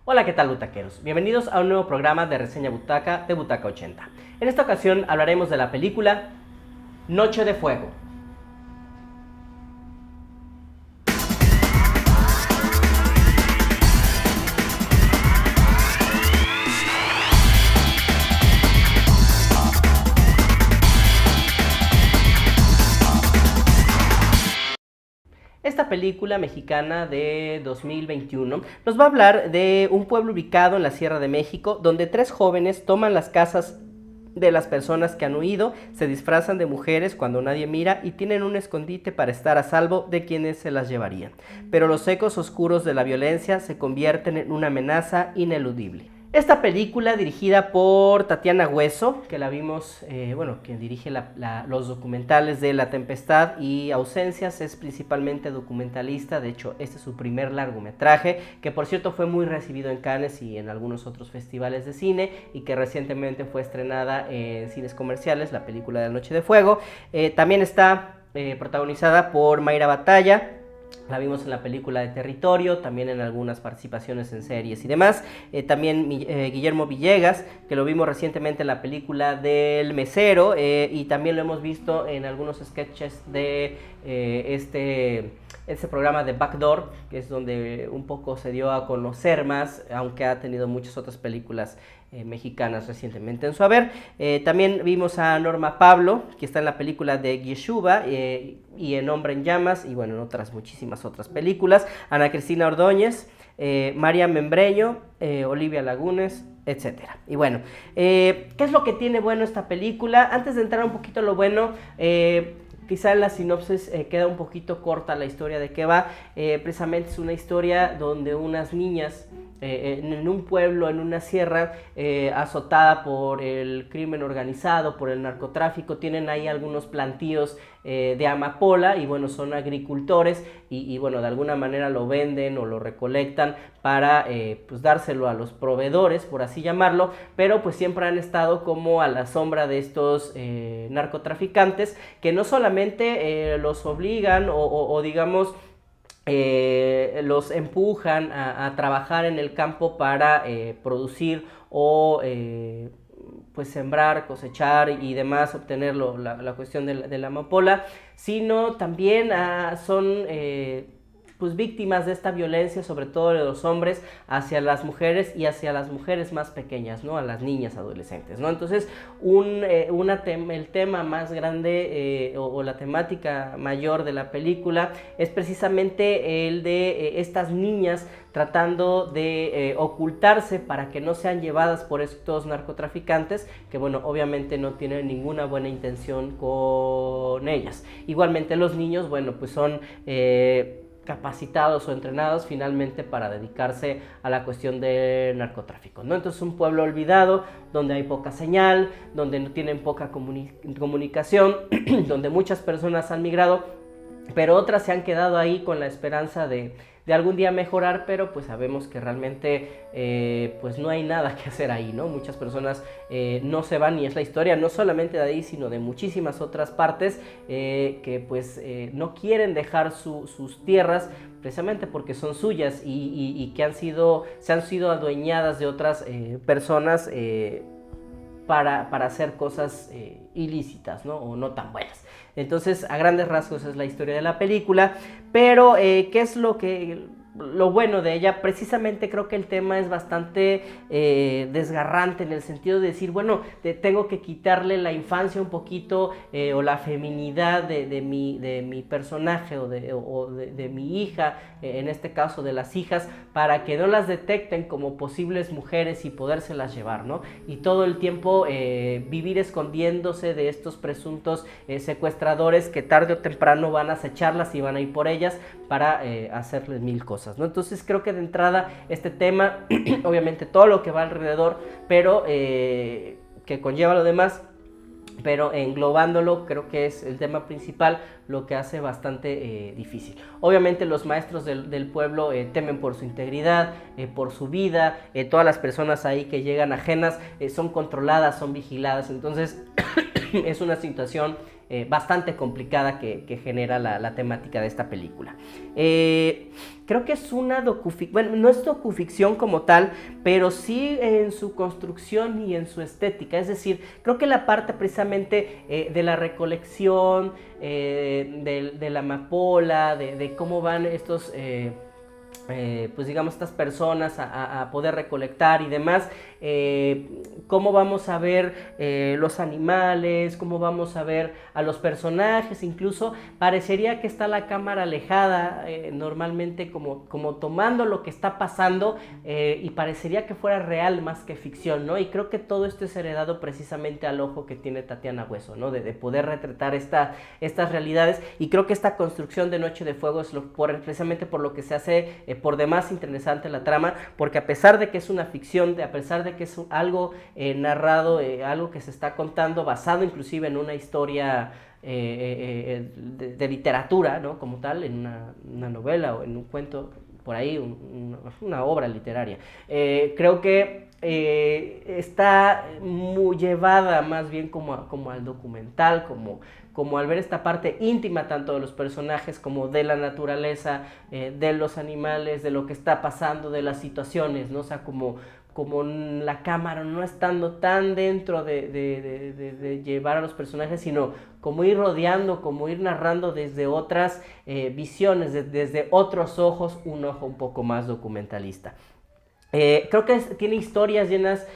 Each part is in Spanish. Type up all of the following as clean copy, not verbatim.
Hola, ¿qué tal, butaqueros? Bienvenidos a un nuevo programa de reseña butaca de Butaca 80. En esta ocasión hablaremos de la película Noche de Fuego. Esta película mexicana de 2021 nos va a hablar de un pueblo ubicado en la Sierra de México, donde tres jóvenes toman las casas de las personas que han huido, se disfrazan de mujeres cuando nadie mira y tienen un escondite para estar a salvo de quienes se las llevarían. Pero los ecos oscuros de la violencia se convierten en una amenaza ineludible. Esta película, dirigida por Tatiana Hueso, que la vimos, quien dirige los documentales de La Tempestad y Ausencias, es principalmente documentalista. De hecho, este es su primer largometraje, que por cierto fue muy recibido en Cannes y en algunos otros festivales de cine, y que recientemente fue estrenada en cines comerciales, la película de La Noche de Fuego. También está protagonizada por Mayra Batalla. La vimos en la película de Territorio, también en algunas participaciones en series y demás. También Guillermo Villegas, que lo vimos recientemente en la película del Mesero, y también lo hemos visto en algunos sketches de este programa de Backdoor, que es donde un poco se dio a conocer más, aunque ha tenido muchas otras películas mexicanas recientemente en su haber. También vimos a Norma Pablo, que está en la película de Yeshuba y en Hombre en Llamas, y bueno, en otras muchísimas otras películas. Ana Cristina Ordóñez, María Membreño, Olivia Lagunes, etcétera. Y bueno, ¿qué es lo que tiene bueno esta película? Antes de entrar un poquito a lo bueno, quizá en la sinopsis queda un poquito corta la historia de qué va. Precisamente es una historia donde unas niñas en un pueblo, en una sierra, azotada por el crimen organizado, por el narcotráfico, tienen ahí algunos plantíos de amapola, y bueno, son agricultores y bueno, de alguna manera lo venden o lo recolectan para pues dárselo a los proveedores, por así llamarlo, pero pues siempre han estado como a la sombra de estos narcotraficantes, que no solamente los obligan o digamos los empujan a trabajar en el campo para producir o pues sembrar, cosechar y demás, obtener la cuestión de la amapola, sino también son pues víctimas de esta violencia, sobre todo de los hombres hacia las mujeres y hacia las mujeres más pequeñas, ¿no? A las niñas adolescentes, ¿no? Entonces el tema más grande o la temática mayor de la película es precisamente el de estas niñas tratando de ocultarse para que no sean llevadas por estos narcotraficantes, que bueno, obviamente no tienen ninguna buena intención con ellas. Igualmente los niños, bueno, pues son capacitados o entrenados finalmente para dedicarse a la cuestión del narcotráfico, ¿no? Entonces un pueblo olvidado, donde hay poca señal, donde no tienen poca comunicación, donde muchas personas han migrado, pero otras se han quedado ahí con la esperanza de algún día mejorar, pero pues sabemos que realmente pues no hay nada que hacer ahí, ¿no? Muchas personas no se van, y es la historia no solamente de ahí, sino de muchísimas otras partes que pues no quieren dejar sus tierras, precisamente porque son suyas y que se han sido adueñadas de otras personas para hacer cosas ilícitas, ¿no? O no tan buenas. Entonces, a grandes rasgos es la historia de la película, pero ¿qué es lo bueno de ella? Precisamente creo que el tema es bastante desgarrante, en el sentido de decir, bueno, tengo que quitarle la infancia un poquito o la feminidad de mi personaje o de mi hija, en este caso de las hijas, para que no las detecten como posibles mujeres y podérselas llevar, ¿no? Y todo el tiempo vivir escondiéndose de estos presuntos secuestradores que tarde o temprano van a acecharlas y van a ir por ellas para hacerles mil cosas, ¿no? Entonces creo que de entrada este tema, obviamente todo lo que va alrededor, pero que conlleva lo demás, pero englobándolo creo que es el tema principal lo que hace bastante difícil. Obviamente los maestros del pueblo temen por su integridad, por su vida, todas las personas ahí que llegan ajenas son controladas, son vigiladas, entonces es una situación bastante complicada que genera la temática de esta película. Creo que es una docuficción, bueno, no es docuficción como tal, pero sí en su construcción y en su estética, es decir, creo que la parte precisamente de la recolección, de la amapola, de cómo van estos... pues digamos estas personas a poder recolectar y demás, cómo vamos a ver los animales, cómo vamos a ver a los personajes, incluso parecería que está la cámara alejada, normalmente como tomando lo que está pasando, y parecería que fuera real más que ficción, ¿no? Y creo que todo esto es heredado precisamente al ojo que tiene Tatiana Hueso, ¿no? De poder retratar estas realidades, y creo que esta construcción de Noche de Fuego es precisamente por lo que se hace por demás interesante la trama, porque a pesar de que es una ficción, a pesar de que es algo narrado, algo que se está contando, basado inclusive en una historia de literatura, ¿no? Como tal, en una novela o en un cuento, por ahí, una obra literaria. Creo que está muy llevada más bien como al documental, como al ver esta parte íntima tanto de los personajes como de la naturaleza, de los animales, de lo que está pasando, de las situaciones, ¿no? O sea, como la cámara no estando tan dentro de llevar a los personajes, sino como ir rodeando, como ir narrando desde otras visiones, desde otros ojos, un ojo un poco más documentalista. Creo que tiene historias llenas,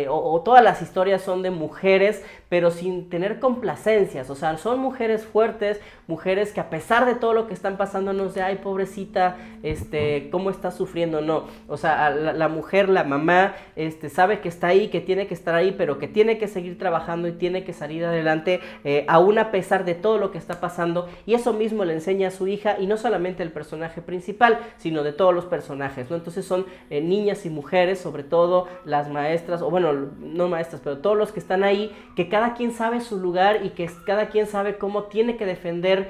o todas las historias son de mujeres, pero sin tener complacencias, o sea, son mujeres fuertes, mujeres que a pesar de todo lo que están pasando, no sé, ay, pobrecita, cómo está sufriendo, no, o sea, la mujer, la mamá, sabe que está ahí, que tiene que estar ahí, pero que tiene que seguir trabajando y tiene que salir adelante, aún a pesar de todo lo que está pasando, y eso mismo le enseña a su hija, y no solamente el personaje principal, sino de todos los personajes, ¿no? Entonces son niñas y mujeres, sobre todo las maestras, o bueno, no maestras, pero todos los que están ahí, que cada quien sabe su lugar y que cada quien sabe cómo tiene que defender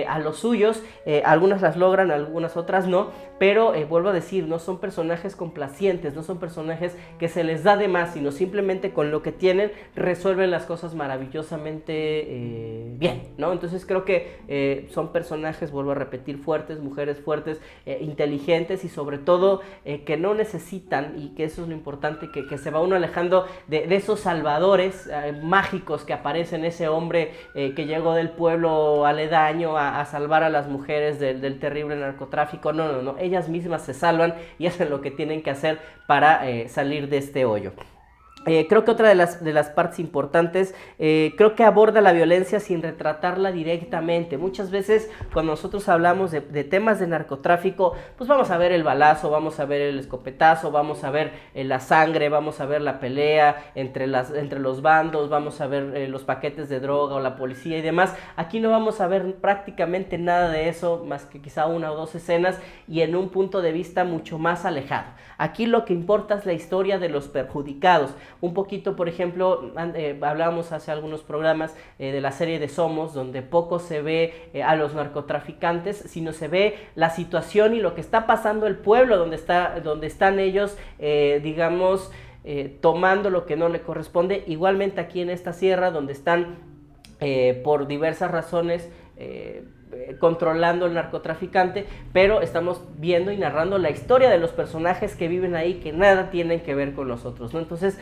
a los suyos, algunas las logran, algunas otras no, pero vuelvo a decir, no son personajes complacientes, no son personajes que se les da de más, sino simplemente con lo que tienen resuelven las cosas maravillosamente bien, ¿no? Entonces creo que son personajes, vuelvo a repetir, fuertes, mujeres fuertes, inteligentes y sobre todo que no necesitan, y que eso es lo importante, que se va uno alejando de esos salvadores mágicos que aparecen, ese hombre que llegó del pueblo aledaño a salvar a las mujeres del terrible narcotráfico. No, ellas mismas se salvan y hacen lo que tienen que hacer para salir de este hoyo. Creo que otra de las partes importantes, creo que aborda la violencia sin retratarla directamente. Muchas veces cuando nosotros hablamos de temas de narcotráfico, pues vamos a ver el balazo, vamos a ver el escopetazo, vamos a ver la sangre, vamos a ver la pelea entre los bandos, vamos a ver los paquetes de droga o la policía y demás. Aquí no vamos a ver prácticamente nada de eso, más que quizá una o dos escenas y en un punto de vista mucho más alejado. Aquí lo que importa es la historia de los perjudicados. Un poquito, por ejemplo, hablábamos hace algunos programas de la serie de Somos, donde poco se ve a los narcotraficantes, sino se ve la situación y lo que está pasando el pueblo, donde están ellos, digamos, tomando lo que no le corresponde. Igualmente aquí en esta sierra, donde están por diversas razones controlando el narcotraficante, pero estamos viendo y narrando la historia de los personajes que viven ahí, que nada tienen que ver con nosotros, ¿no? Entonces,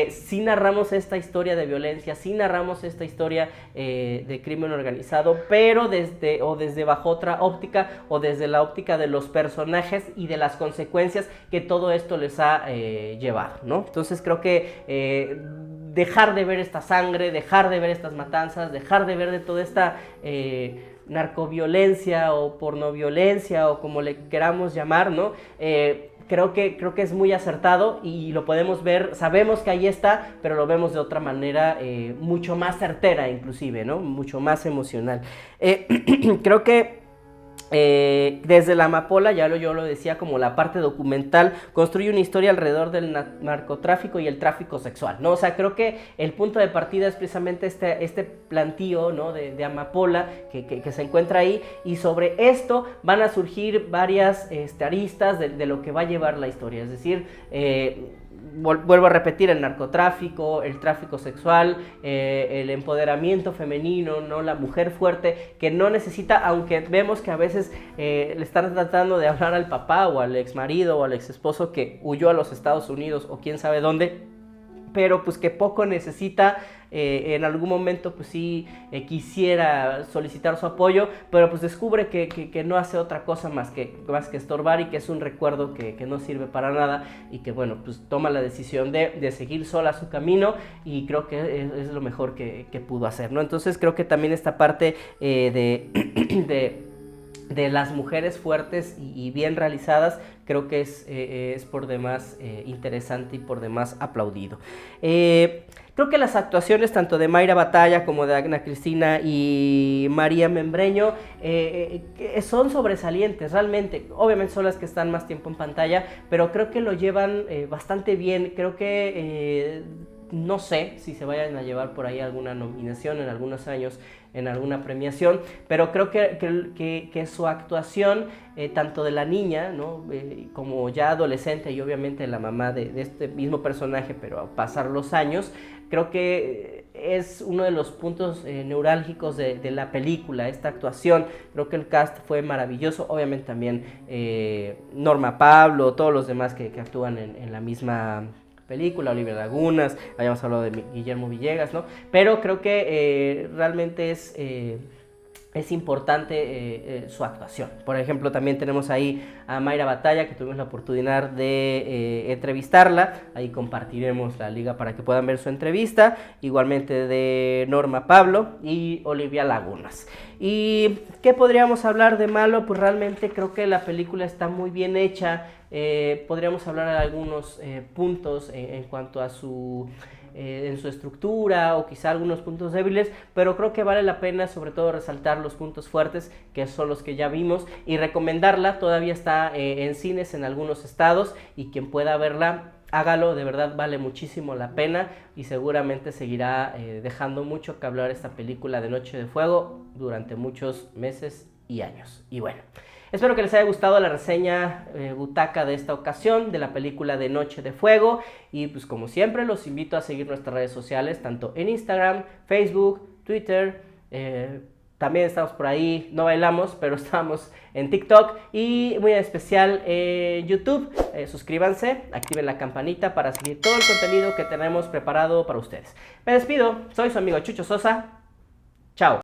sí narramos esta historia de violencia, sí narramos esta historia de crimen organizado, pero desde bajo otra óptica, o desde la óptica de los personajes y de las consecuencias que todo esto les ha llevado, ¿no? Entonces creo que dejar de ver esta sangre, dejar de ver estas matanzas, dejar de ver de toda esta narcoviolencia o pornoviolencia o como le queramos llamar, ¿no? Creo que es muy acertado y lo podemos ver, sabemos que ahí está, pero lo vemos de otra manera mucho más certera inclusive, ¿no? Mucho más emocional. Creo que desde la amapola, yo lo decía, como la parte documental, construye una historia alrededor del narcotráfico y el tráfico sexual, ¿no? O sea, creo que el punto de partida es precisamente este plantío, ¿no? de amapola que se encuentra ahí, y sobre esto van a surgir varias aristas de lo que va a llevar la historia, es decir, vuelvo a repetir, el narcotráfico, el tráfico sexual, el empoderamiento femenino, ¿no? La mujer fuerte que no necesita, aunque vemos que a veces le están tratando de hablar al papá o al ex marido o al ex esposo que huyó a los Estados Unidos o quién sabe dónde, pero pues que poco necesita. En algún momento pues sí quisiera solicitar su apoyo, pero pues descubre que no hace otra cosa más que estorbar, y que es un recuerdo que no sirve para nada, y que bueno, pues toma la decisión de seguir sola su camino, y creo que es lo mejor que pudo hacer, ¿no? Entonces creo que también esta parte de las mujeres fuertes y bien realizadas, creo que es por demás interesante y por demás aplaudido. Creo que las actuaciones tanto de Mayra Batalla como de Ana Cristina y María Membreño son sobresalientes, realmente. Obviamente son las que están más tiempo en pantalla, pero creo que lo llevan bastante bien. Creo que no sé si se vayan a llevar por ahí alguna nominación en algunos años, en alguna premiación, pero creo que su actuación, tanto de la niña, ¿no? Como ya adolescente, y obviamente la mamá de este mismo personaje, pero a pasar los años, creo que es uno de los puntos neurálgicos de la película, esta actuación. Creo que el cast fue maravilloso, obviamente también Norma Pablo, todos los demás que actúan en la misma película, Olivia Lagunas, habíamos hablado de Guillermo Villegas, ¿no? Pero creo que realmente es importante su actuación. Por ejemplo, también tenemos ahí a Mayra Batalla, que tuvimos la oportunidad de entrevistarla. Ahí compartiremos la liga para que puedan ver su entrevista. Igualmente de Norma Pablo y Olivia Lagunas. ¿Y qué podríamos hablar de malo? Pues realmente creo que la película está muy bien hecha. Podríamos hablar de algunos puntos en cuanto a en su estructura, o quizá algunos puntos débiles, pero creo que vale la pena sobre todo resaltar los puntos fuertes, que son los que ya vimos, y recomendarla. Todavía está en cines en algunos estados, y quien pueda verla, hágalo, de verdad vale muchísimo la pena, y seguramente seguirá dejando mucho que hablar esta película de Noche de Fuego durante muchos meses y años. Y bueno, espero que les haya gustado la reseña butaca de esta ocasión de la película de Noche de Fuego, y pues como siempre los invito a seguir nuestras redes sociales, tanto en Instagram, Facebook, Twitter, también estamos por ahí, no bailamos, pero estamos en TikTok, y muy en especial en YouTube. Suscríbanse, activen la campanita para seguir todo el contenido que tenemos preparado para ustedes. Me despido, soy su amigo Chucho Sosa, chao.